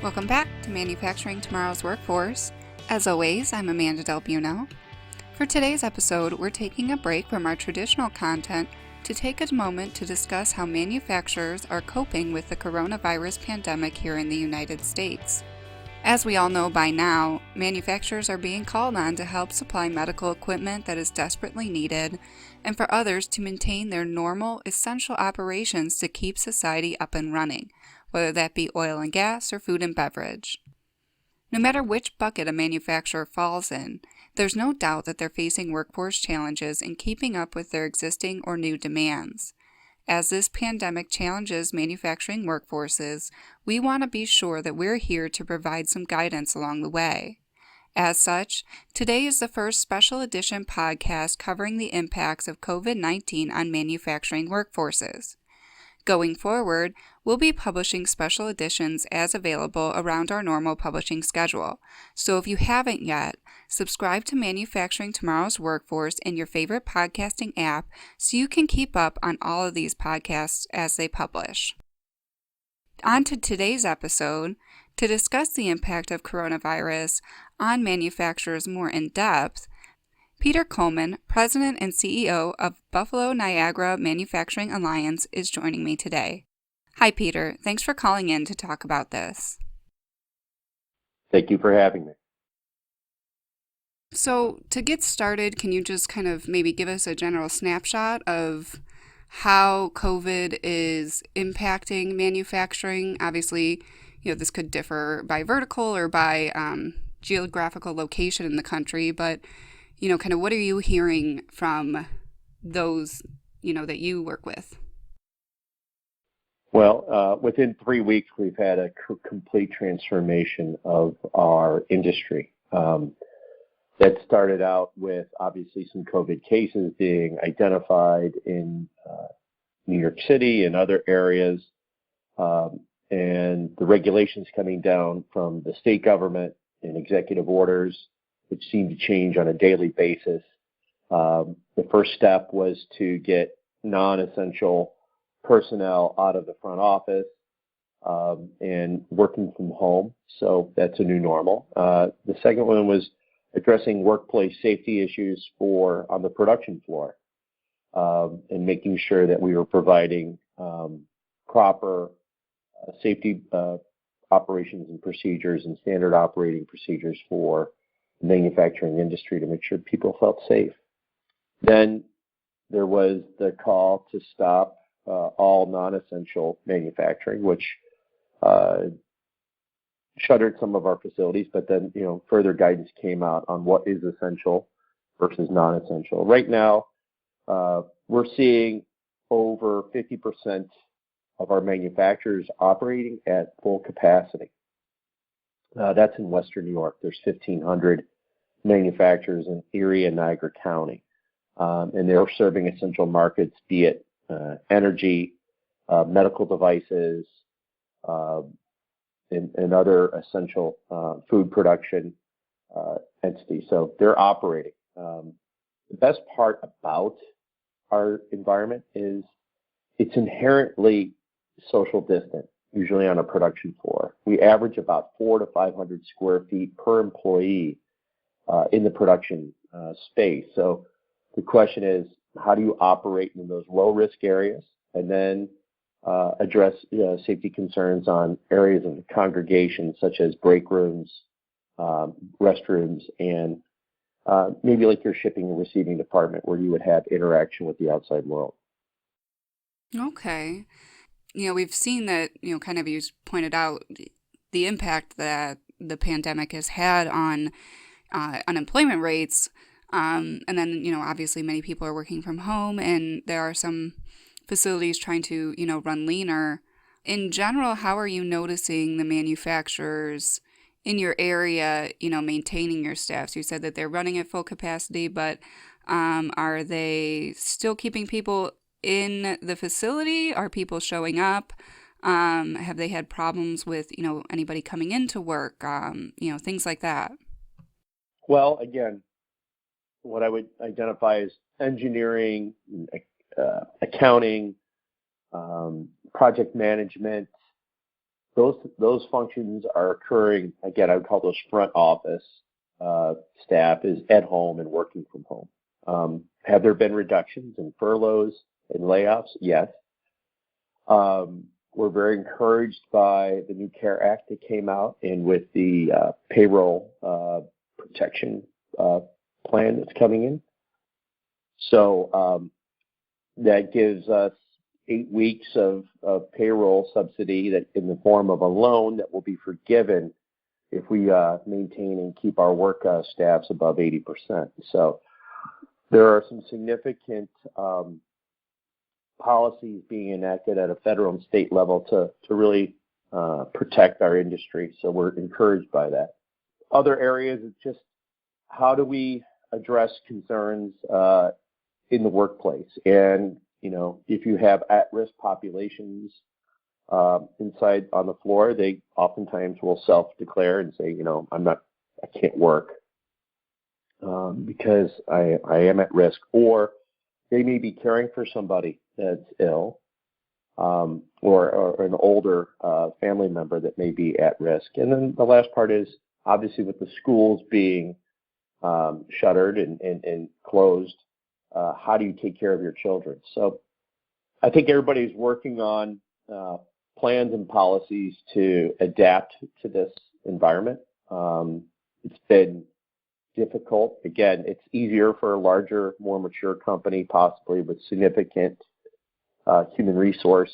Welcome back to Manufacturing Tomorrow's Workforce. As always, I'm Amanda Del Buono. For today's episode, we're taking a break from our traditional content to take a moment to discuss how manufacturers are coping with the coronavirus pandemic here in the United States. As we all know by now, manufacturers are being called on to help supply medical equipment that is desperately needed, and for others to maintain their normal, essential operations to keep society up and running, whether that be oil and gas or food and beverage. No matter which bucket a manufacturer falls in, there's no doubt that they're facing workforce challenges in keeping up with their existing or new demands. As this pandemic challenges manufacturing workforces, we want to be sure that we're here to provide some guidance along the way. As such, today is the first special edition podcast covering the impacts of COVID-19 on manufacturing workforces. Going forward, we'll be publishing special editions as available around our normal publishing schedule. So if you haven't yet, subscribe to Manufacturing Tomorrow's Workforce in your favorite podcasting app so you can keep up on all of these podcasts as they publish. On to today's episode. To discuss the impact of coronavirus on manufacturers more in depth, Peter Coleman, President and CEO of Buffalo Niagara Manufacturing Alliance, is joining me today. Hi, Peter. Thanks for calling in to talk about this. Thank you for having me. So, to get started, can you just kind of maybe give us a general snapshot of how COVID is impacting manufacturing? Obviously, this could differ by vertical or by geographical location in the country, but kind of what are you hearing from those, that you work with? Well, within 3 weeks, we've had a complete transformation of our industry. That started out with obviously some COVID cases being identified in New York City and other areas, and the regulations coming down from the state government and executive orders, which seemed to change on a daily basis. The first step was to get non-essential personnel out of the front office and working from home. So that's a new normal. The second one was addressing workplace safety issues on the production floor and making sure that we were providing proper safety operations and procedures and standard operating procedures for the manufacturing industry to make sure people felt safe. Then there was the call to stop all non-essential manufacturing, which shuttered some of our facilities, but then further guidance came out on what is essential versus non-essential. Right now, we're seeing over 50% of our manufacturers operating at full capacity. That's in Western New York. There's 1,500 manufacturers in Erie and Niagara County, and they're serving essential markets, be it energy, medical devices, and other essential food production entities. So they're operating. The best part about our environment is it's inherently social distant, usually on a production floor. We average about 400 to 500 square feet per employee in the production space. So the question is, how do you operate in those low-risk areas and then address safety concerns on areas of the congregation, such as break rooms, restrooms, and maybe like your shipping and receiving department where you would have interaction with the outside world. Okay. We've seen that, kind of you pointed out the impact that the pandemic has had on unemployment rates. And then, obviously many people are working from home and there are some facilities trying to, run leaner. In general, how are you noticing the manufacturers in your area, maintaining your staff? So you said that they're running at full capacity, but are they still keeping people in the facility? Are people showing up? Have they had problems with, anybody coming into work? Things like that. Well, again, what I would identify as engineering, accounting, project management, those functions are occurring, again, I would call those front office staff is at home and working from home. Have there been reductions in furloughs and layoffs? Yes. We're very encouraged by the new CARE Act that came out and with the payroll protection plan that's coming in. So that gives us 8 weeks of payroll subsidy that in the form of a loan that will be forgiven if we maintain and keep our work staffs above 80%. So there are some significant policies being enacted at a federal and state level to really protect our industry. So we're encouraged by that. Other areas is just how do we address concerns in the workplace? And, if you have at-risk populations inside on the floor, they oftentimes will self-declare and say, I can't work because I am at risk. Or they may be caring for somebody that's ill or an older family member that may be at risk. And then the last part is, obviously, with the schools being shuttered and closed, how do you take care of your children? So I think everybody's working on plans and policies to adapt to this environment. It's been difficult. Again, it's easier for a larger, more mature company, possibly with significant human resource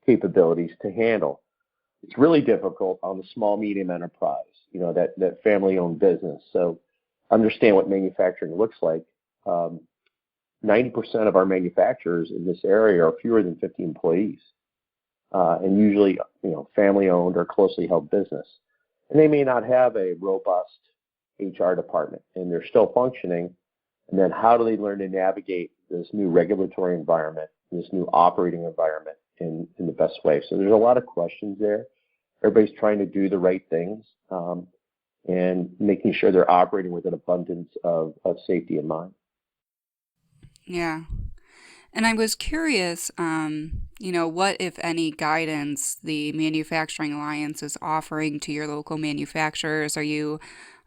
capabilities to handle. It's really difficult on the small, medium enterprise, that family-owned business. So understand what manufacturing looks like. 90% of our manufacturers in this area are fewer than 50 employees, and usually, family-owned or closely held business. And they may not have a robust HR department, and they're still functioning. And then how do they learn to navigate this new regulatory environment, this new operating environment in the best way? So there's a lot of questions there. Everybody's trying to do the right things and making sure they're operating with an abundance of safety in mind. Yeah. And I was curious, what, if any, guidance the Manufacturing Alliance is offering to your local manufacturers. Are you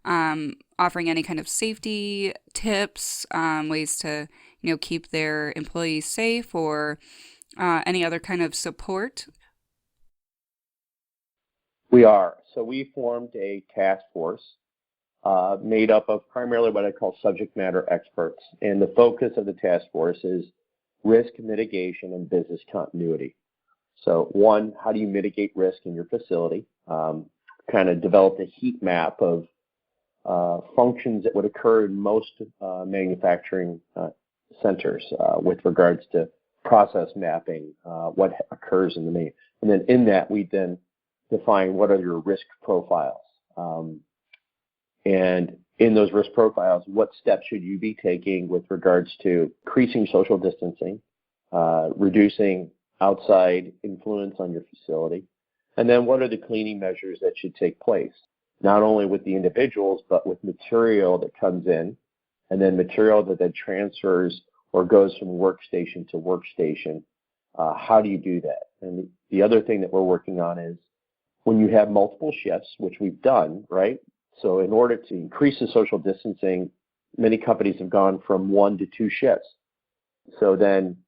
offering any kind of safety tips, ways to, keep their employees safe, or any other kind of support? We are. So we formed a task force made up of primarily what I call subject matter experts. And the focus of the task force is risk mitigation and business continuity. So one, how do you mitigate risk in your facility? Kind of developed a heat map of functions that would occur in most manufacturing centers with regards to process mapping, what occurs in the main. And then in that, we then define what are your risk profiles. And in those risk profiles, what steps should you be taking with regards to increasing social distancing, reducing outside influence on your facility, and then what are the cleaning measures that should take place, not only with the individuals, but with material that comes in, and then material that then transfers or goes from workstation to workstation. How do you do that? And the other thing that we're working on is when you have multiple shifts, which we've done, right? So in order to increase the social distancing, many companies have gone from 1 to 2 shifts. So then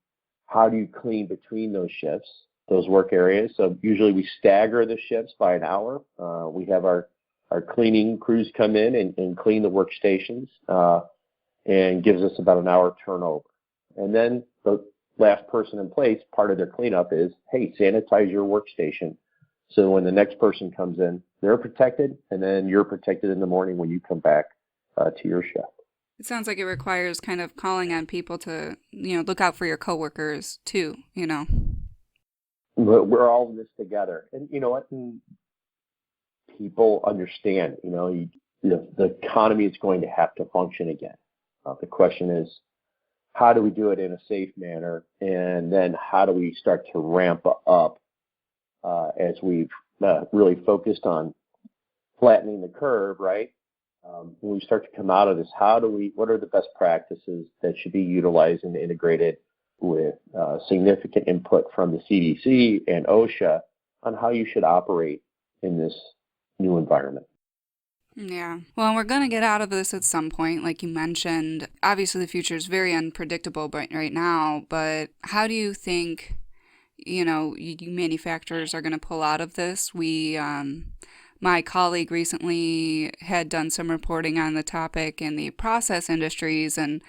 how do you clean between those shifts, those work areas? So usually we stagger the shifts by an hour. We have our cleaning crews come in and clean the workstations and gives us about an hour turnover. And then the last person in place, part of their cleanup is, hey, sanitize your workstation. So when the next person comes in, they're protected, and then you're protected in the morning when you come back to your shift. It sounds like it requires kind of calling on people to, look out for your coworkers too, We're all in this together. And you know what? And people understand, the economy is going to have to function again. The question is, how do we do it in a safe manner? And then how do we start to ramp up as we've really focused on flattening the curve, right? When we start to come out of this, what are the best practices that should be utilized and integrated with significant input from the CDC and OSHA on how you should operate in this new environment. Yeah. Well, we're going to get out of this at some point, like you mentioned. Obviously, the future is very unpredictable right now, but how do you think, manufacturers are going to pull out of this? My colleague recently had done some reporting on the topic in the process industries, and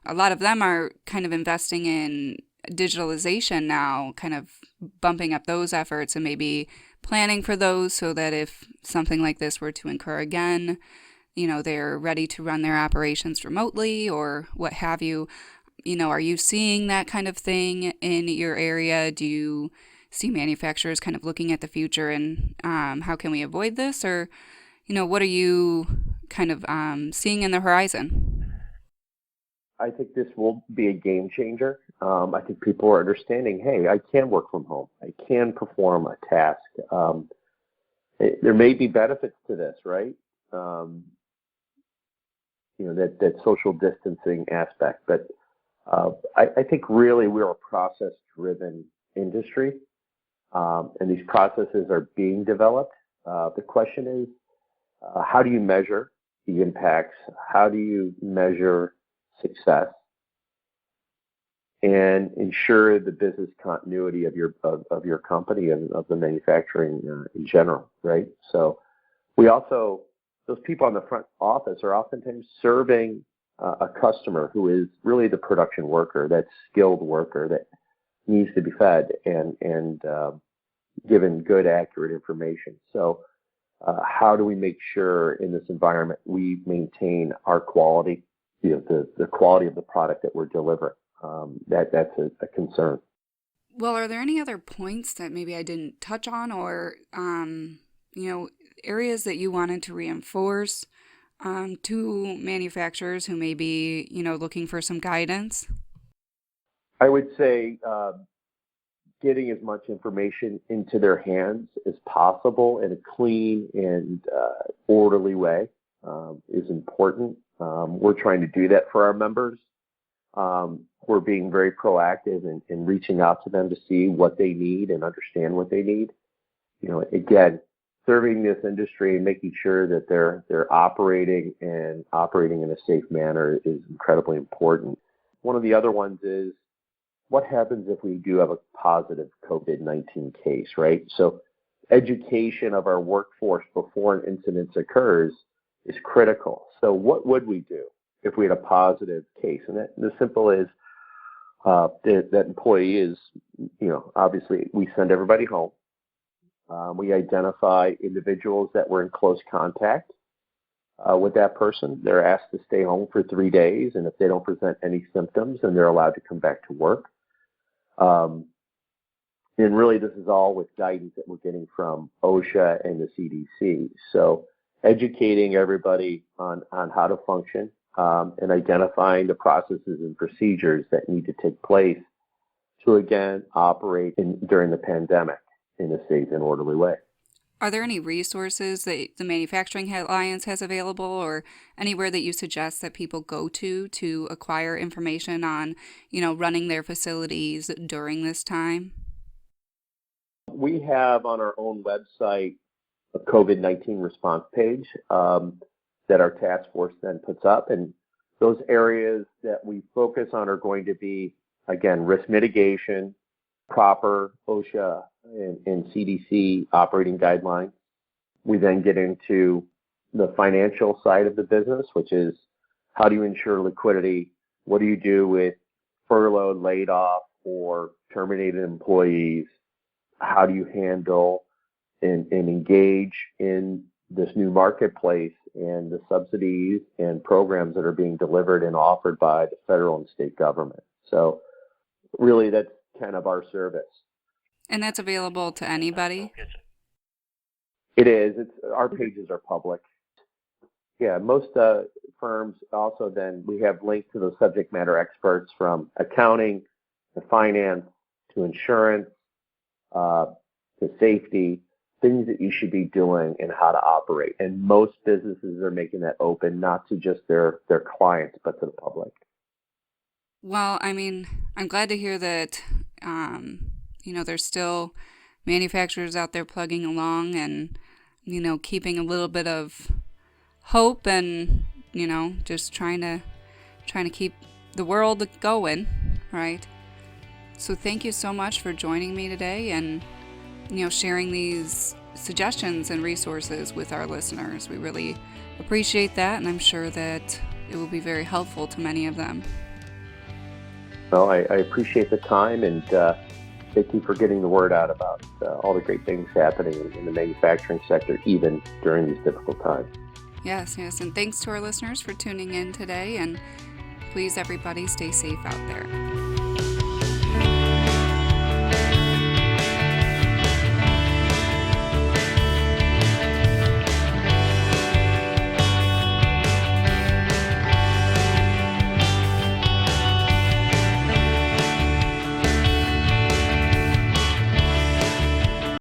a lot of them are kind of investing in digitalization now, kind of bumping up those efforts and maybe planning for those so that if something like this were to occur again, they're ready to run their operations remotely or what have you. Are you seeing that kind of thing in your area? Do you see manufacturers kind of looking at the future and how can we avoid this? Or, what are you kind of seeing in the horizon? I think this will be a game changer. I think people are understanding, hey, I can work from home. I can perform a task. There may be benefits to this, right? That social distancing aspect. But I think really we're a process-driven industry, and these processes are being developed. The question is, how do you measure the impacts? How do you measure success and ensure the business continuity of your company and of the manufacturing in general, right? So those people on the front office are oftentimes serving a customer who is really the production worker, that skilled worker that needs to be fed and given good, accurate information. So how do we make sure in this environment we maintain our quality, the quality of the product that we're delivering? That's a concern. Well, are there any other points that maybe I didn't touch on or, areas that you wanted to reinforce to manufacturers who may be, looking for some guidance? I would say getting as much information into their hands as possible in a clean and orderly way is important. We're trying to do that for our members. We're being very proactive in reaching out to them to see what they need and understand what they need. Again, serving this industry and making sure that they're operating in a safe manner is incredibly important. One of the other ones is what happens if we do have a positive COVID-19 case, right? So education of our workforce before an incident occurs is critical. So what would we do if we had a positive case? And the simple is that employee is, obviously we send everybody home. We identify individuals that were in close contact with that person. They're asked to stay home for 3 days, and if they don't present any symptoms, then they're allowed to come back to work. And really, this is all with guidance that we're getting from OSHA and the CDC. So educating everybody on how to function and identifying the processes and procedures that need to take place to, again, operate during the pandemic in a safe and orderly way. Are there any resources that the Manufacturing Alliance has available or anywhere that you suggest that people go to acquire information on, running their facilities during this time? We have on our own website a COVID-19 response page that our task force then puts up. And those areas that we focus on are going to be, again, risk mitigation, proper OSHA and CDC operating guidelines. We then get into the financial side of the business, which is how do you ensure liquidity? What do you do with furloughed, laid off, or terminated employees? How do you handle and engage in this new marketplace and the subsidies and programs that are being delivered and offered by the federal and state government? So really, that's kind of our service. And that's available to anybody? It is. Our pages are public. Yeah, most firms also then, we have links to those subject matter experts from accounting to finance to insurance to safety, things that you should be doing and how to operate. And most businesses are making that open, not to just their clients, but to the public. Well, I'm glad to hear that, there's still manufacturers out there plugging along and, keeping a little bit of hope and, just trying to keep the world going, right? So thank you so much for joining me today and, sharing these suggestions and resources with our listeners. We really appreciate that, and I'm sure that it will be very helpful to many of them. Well, I appreciate the time, and thank you for getting the word out about all the great things happening in the manufacturing sector, even during these difficult times. Yes, and thanks to our listeners for tuning in today, and please, everybody, stay safe out there.